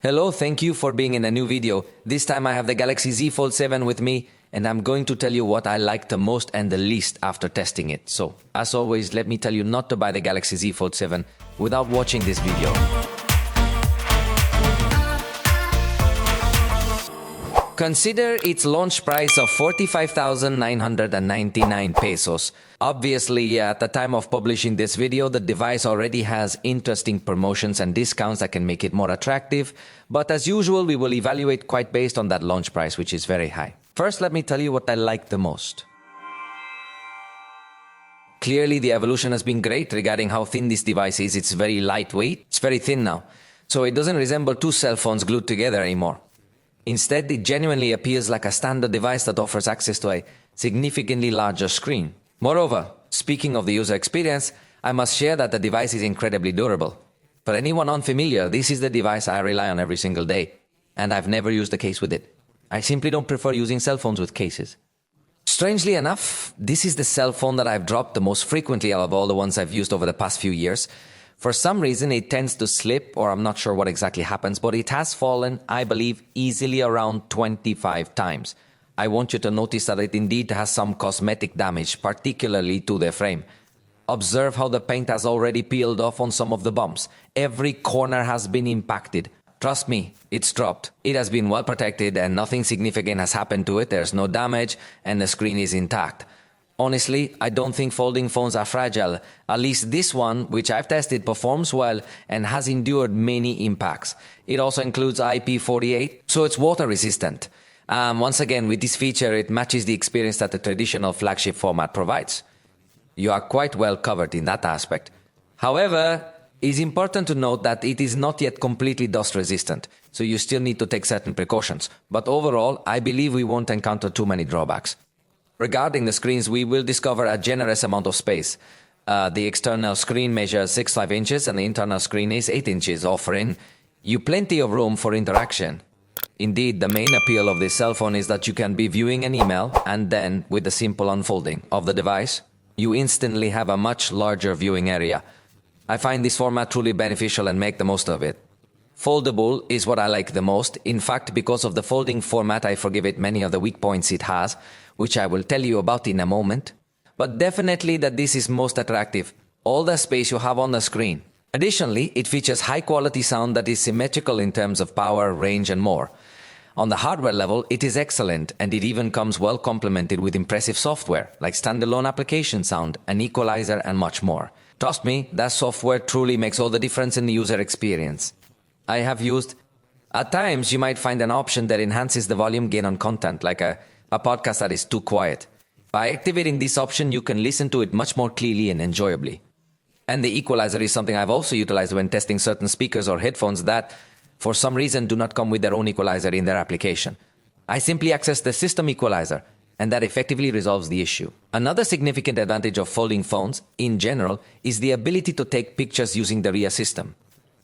Hello, thank you for being in a new video. This time I have the Galaxy Z Fold7 with me, and I'm going to tell you what I like the most and the least after testing it. So, as always, let me tell you not to buy the Galaxy Z Fold7 without watching this video. Consider its launch price of 45,999 pesos. Obviously, at the time of publishing this video, the device already has interesting promotions and discounts that can make it more attractive. But as usual, we will evaluate quite based on that launch price, which is very high. First, let me tell you what I like the most. Clearly, the evolution has been great regarding how thin this device is. It's very lightweight. It's very thin now. So it doesn't resemble two cell phones glued together anymore. Instead, it genuinely appears like a standard device that offers access to a significantly larger screen. Moreover, speaking of the user experience, I must share that the device is incredibly durable. For anyone unfamiliar, this is the device I rely on every single day, and I've never used a case with it. I simply don't prefer using cell phones with cases. Strangely enough, this is the cell phone that I've dropped the most frequently out of all the ones I've used over the past few years. For some reason, it tends to slip, or I'm not sure what exactly happens, but it has fallen, I believe, easily around 25 times. I want you to notice that it indeed has some cosmetic damage, particularly to the frame. Observe how the paint has already peeled off on some of the bumps. Every corner has been impacted. Trust me, it's dropped. It has been well protected and nothing significant has happened to it. There's no damage and the screen is intact. Honestly, I don't think folding phones are fragile. At least this one, which I've tested, performs well and has endured many impacts. It also includes IP48, so it's water resistant. Once again, with this feature, it matches the experience that the traditional flagship format provides. You are quite well covered in that aspect. However, it's important to note that it is not yet completely dust resistant, so you still need to take certain precautions. But overall, I believe we won't encounter too many drawbacks. Regarding the screens, we will discover a generous amount of space. The external screen measures 6.5 inches and the internal screen is 8 inches, offering you plenty of room for interaction. Indeed, the main appeal of this cell phone is that you can be viewing an email and then, with the simple unfolding of the device, you instantly have a much larger viewing area. I find this format truly beneficial and make the most of it. Foldable is what I like the most. In fact, because of the folding format, I forgive it many of the weak points it has, which I will tell you about in a moment. But definitely that this is most attractive, all the space you have on the screen. Additionally, it features high-quality sound that is symmetrical in terms of power, range, and more. On the hardware level, it is excellent, and it even comes well complemented with impressive software, like standalone application sound, an equalizer, and much more. Trust me, that software truly makes all the difference in the user experience. I have used... At times, you might find an option that enhances the volume gain on content, like a podcast that is too quiet. By activating this option, you can listen to it much more clearly and enjoyably. And the equalizer is something I've also utilized when testing certain speakers or headphones that, for some reason, do not come with their own equalizer in their application. I simply access the system equalizer, and that effectively resolves the issue. Another significant advantage of folding phones, in general, is the ability to take pictures using the rear system.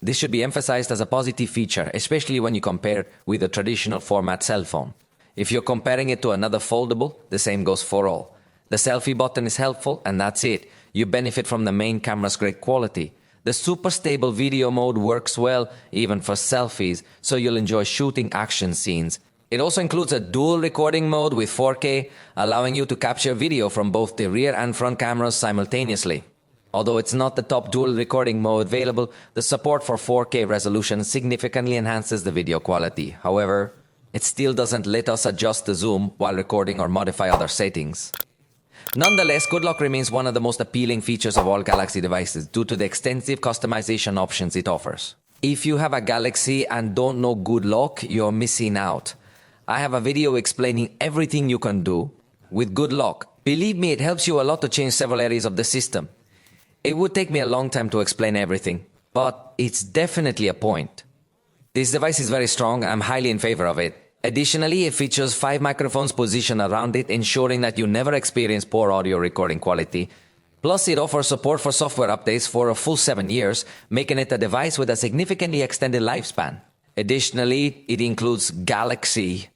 This should be emphasized as a positive feature, especially when you compare with a traditional format cell phone. If you're comparing it to another foldable, the same goes for all. The selfie button is helpful, and that's it. You benefit from the main camera's great quality. The super stable video mode works well, even for selfies, so you'll enjoy shooting action scenes. It also includes a dual recording mode with 4K, allowing you to capture video from both the rear and front cameras simultaneously. Although it's not the top dual recording mode available, the support for 4K resolution significantly enhances the video quality. However, it still doesn't let us adjust the zoom while recording or modify other settings. Nonetheless, Good Lock remains one of the most appealing features of all Galaxy devices due to the extensive customization options it offers. If you have a Galaxy and don't know Good Lock, you're missing out. I have a video explaining everything you can do with Good Lock. Believe me, it helps you a lot to change several areas of the system. It would take me a long time to explain everything, but it's definitely a point. This device is very strong, I'm highly in favor of it. Additionally, it features 5 microphones positioned around it, ensuring that you never experience poor audio recording quality. Plus, it offers support for software updates for a full 7 years, making it a device with a significantly extended lifespan. Additionally, it includes Galaxy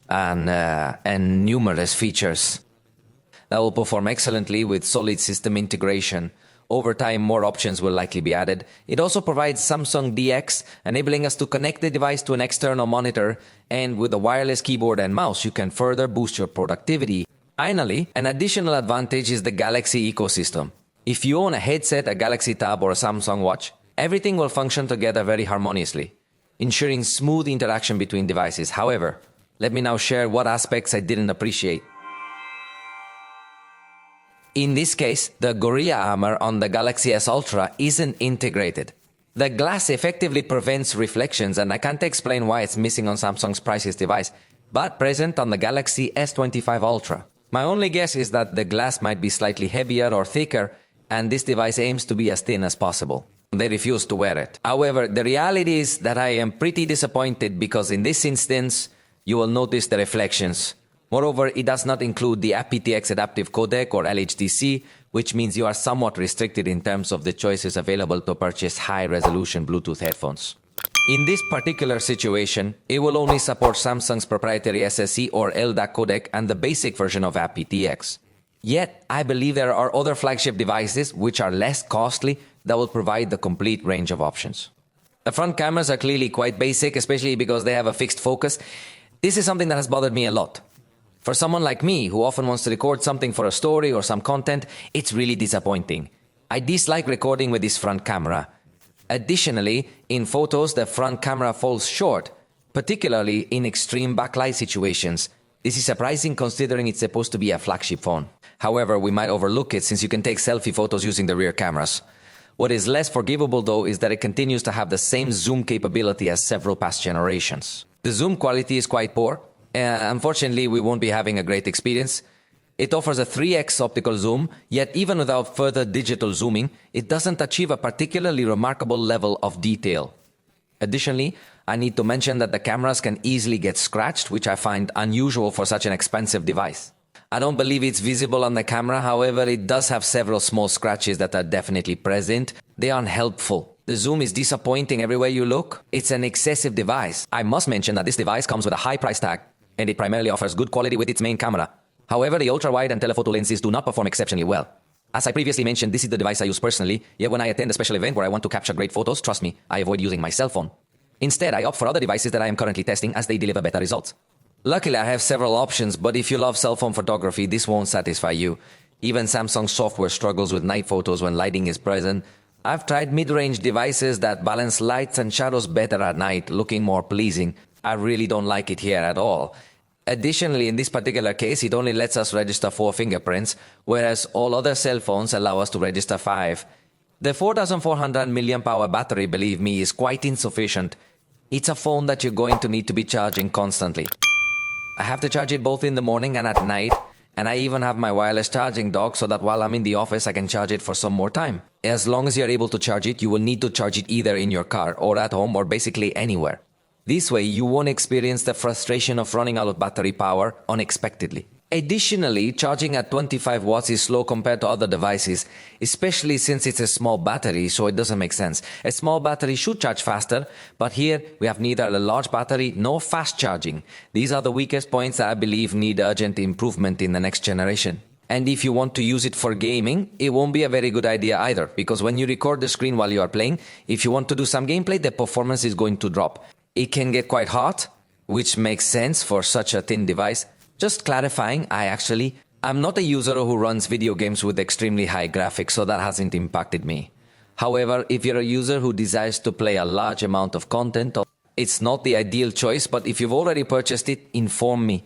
and numerous features that will perform excellently with solid system integration. Over time, more options will likely be added. It also provides Samsung DX, enabling us to connect the device to an external monitor, and with a wireless keyboard and mouse, you can further boost your productivity. Finally, an additional advantage is the Galaxy ecosystem. If you own a headset, a Galaxy Tab, or a Samsung Watch, everything will function together very harmoniously, ensuring smooth interaction between devices. However, let me now share what aspects I didn't appreciate. In this case, the Gorilla Armor on the Galaxy S Ultra isn't integrated. The glass effectively prevents reflections, and I can't explain why it's missing on Samsung's priciest device, but present on the Galaxy S25 Ultra. My only guess is that the glass might be slightly heavier or thicker, and this device aims to be as thin as possible. They refuse to wear it. However, the reality is that I am pretty disappointed because in this instance, you will notice the reflections. Moreover, it does not include the aptX adaptive codec or LHDC, which means you are somewhat restricted in terms of the choices available to purchase high-resolution Bluetooth headphones. In this particular situation, it will only support Samsung's proprietary SSE or LDAC codec and the basic version of aptX. Yet, I believe there are other flagship devices which are less costly that will provide the complete range of options. The front cameras are clearly quite basic, especially because they have a fixed focus. This is something that has bothered me a lot. For someone like me, who often wants to record something for a story or some content, it's really disappointing. I dislike recording with this front camera. Additionally, in photos, the front camera falls short, particularly in extreme backlight situations. This is surprising considering it's supposed to be a flagship phone. However, we might overlook it since you can take selfie photos using the rear cameras. What is less forgivable though is that it continues to have the same zoom capability as several past generations. The zoom quality is quite poor. Unfortunately, we won't be having a great experience. It offers a 3x optical zoom, yet even without further digital zooming, it doesn't achieve a particularly remarkable level of detail. Additionally, I need to mention that the cameras can easily get scratched, which I find unusual for such an expensive device. I don't believe it's visible on the camera, however, it does have several small scratches that are definitely present. They aren't helpful. The zoom is disappointing everywhere you look. It's an excessive device. I must mention that this device comes with a high price tag, and it primarily offers good quality with its main camera. However, the ultra-wide and telephoto lenses do not perform exceptionally well. As I previously mentioned, this is the device I use personally, yet when I attend a special event where I want to capture great photos, trust me, I avoid using my cell phone. Instead, I opt for other devices that I am currently testing as they deliver better results. Luckily, I have several options, but if you love cell phone photography, this won't satisfy you. Even Samsung software struggles with night photos when lighting is present. I've tried mid-range devices that balance lights and shadows better at night, looking more pleasing. I really don't like it here at all. Additionally, in this particular case, it only lets us register 4 fingerprints, whereas all other cell phones allow us to register 5. The 4400 mAh battery, believe me, is quite insufficient. It's a phone that you're going to need to be charging constantly. I have to charge it both in the morning and at night, and I even have my wireless charging dock so that while I'm in the office I can charge it for some more time. As long as you're able to charge it, you will need to charge it either in your car or at home or basically anywhere. This way, you won't experience the frustration of running out of battery power unexpectedly. Additionally, charging at 25 watts is slow compared to other devices, especially since it's a small battery, so it doesn't make sense. A small battery should charge faster, but here we have neither a large battery nor fast charging. These are the weakest points that I believe need urgent improvement in the next generation. And if you want to use it for gaming, it won't be a very good idea either, because when you record the screen while you are playing, if you want to do some gameplay, the performance is going to drop. It can get quite hot, which makes sense for such a thin device. Just clarifying, I'm not a user who runs video games with extremely high graphics, so that hasn't impacted me. However, if you're a user who desires to play a large amount of content, it's not the ideal choice, but if you've already purchased it, inform me.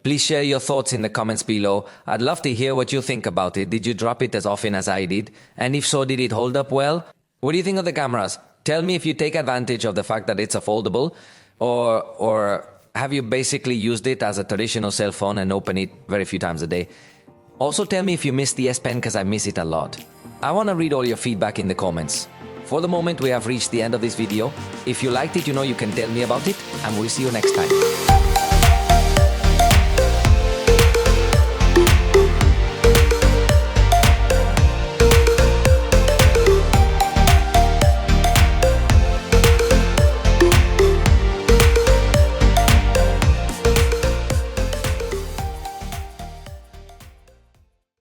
Please share your thoughts in the comments below. I'd love to hear what you think about it. Did you drop it as often as I did? And if so, did it hold up well? What do you think of the cameras? Tell me if you take advantage of the fact that it's a foldable, or have you basically used it as a traditional cell phone and open it very few times a day? Also tell me if you miss the S Pen, because I miss it a lot. I want to read all your feedback in the comments. For the moment, we have reached the end of this video. If you liked it, you know you can tell me about it, and we'll see you next time.